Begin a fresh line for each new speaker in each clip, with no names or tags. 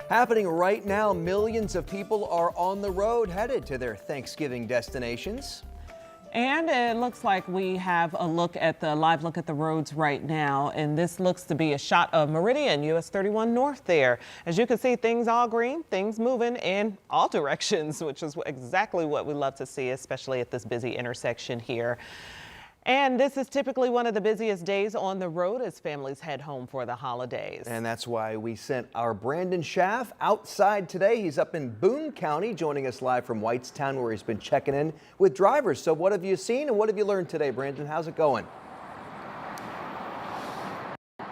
Happening right now, millions of people are on the road headed to their Thanksgiving destinations.
And it looks like we have a live look at the roads right now. And this looks to be a shot of Meridian, US 31 North there. As you can see, things all green, things moving in all directions, which is exactly what we love to see, especially at this busy intersection here. And this is typically one of the busiest days on the road as families head home for the holidays.
And that's why we sent our Brandon Schaff outside today. He's up in Boone County, joining us live from Whitestown, where he's been checking in with drivers. So what have you seen and what have you learned today, Brandon? How's it going?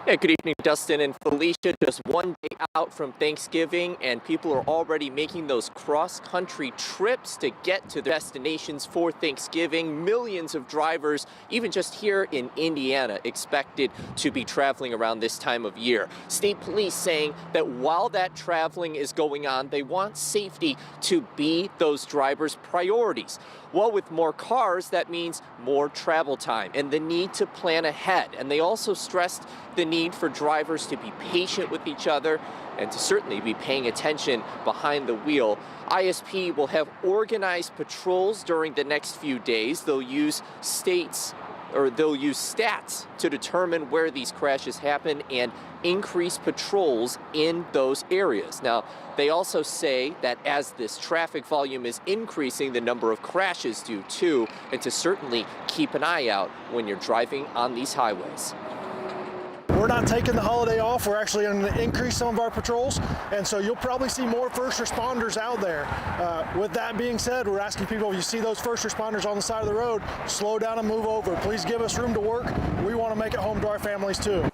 Yeah, good evening, Dustin and Felicia. Just one day out from Thanksgiving, and people are already making those cross-country trips to get to their destinations for Thanksgiving. Millions of drivers, even just here in Indiana, expected to be traveling around this time of year. State police saying that while that traveling is going on, they want safety to be those drivers' priorities. Well, with more cars, that means more travel time and the need to plan ahead. And they also stressed the need for drivers to be patient with each other and to certainly be paying attention behind the wheel. ISP will have organized patrols during the next few days. They'll use stats to determine where these crashes happen and increase patrols in those areas. Now, they also say that as this traffic volume is increasing, the number of crashes do too, and to certainly keep an eye out when you're driving on these highways.
We're not taking the holiday off. We're actually going to increase some of our patrols, and so you'll probably see more first responders out there. With that being said, we're asking people, if you see those first responders on the side of the road, slow down and move over. Please give us room to work. We want to make it home to our families too.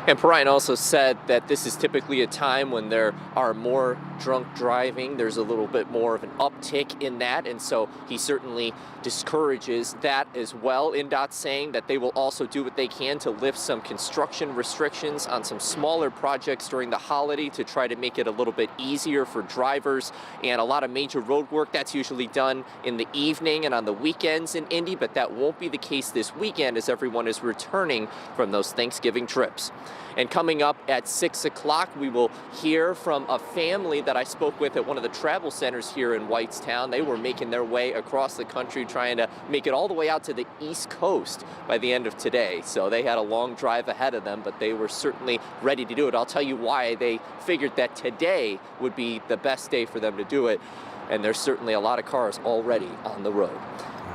And Perrine also said that this is typically a time when there are more drunk driving. There's a little bit more of an uptick in that, and so he certainly discourages that as well. INDOT saying that they will also do what they can to lift some construction restrictions on some smaller projects during the holiday to try to make it a little bit easier for drivers. And a lot of major road work, that's usually done in the evening and on the weekends in Indy, but that won't be the case this weekend as everyone is returning from those Thanksgiving trips. And coming up at 6 o'clock, we will hear from a family that I spoke with at one of the travel centers here in Whitestown. They were making their way across the country, trying to make it all the way out to the East Coast by the end of today. So they had a long drive ahead of them, but they were certainly ready to do it. I'll tell you why they figured that today would be the best day for them to do it. And there's certainly a lot of cars already on the road.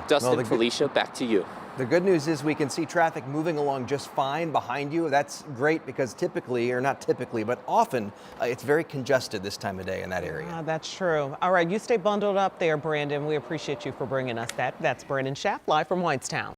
Dustin, Felicia, back to you.
The good news is we can see traffic moving along just fine behind you. That's great because typically, or not typically, but often it's very congested this time of day in that area.
That's true. All right, you stay bundled up there, Brandon. We appreciate you for bringing us that. That's Brandon Schaff live from Whitestown.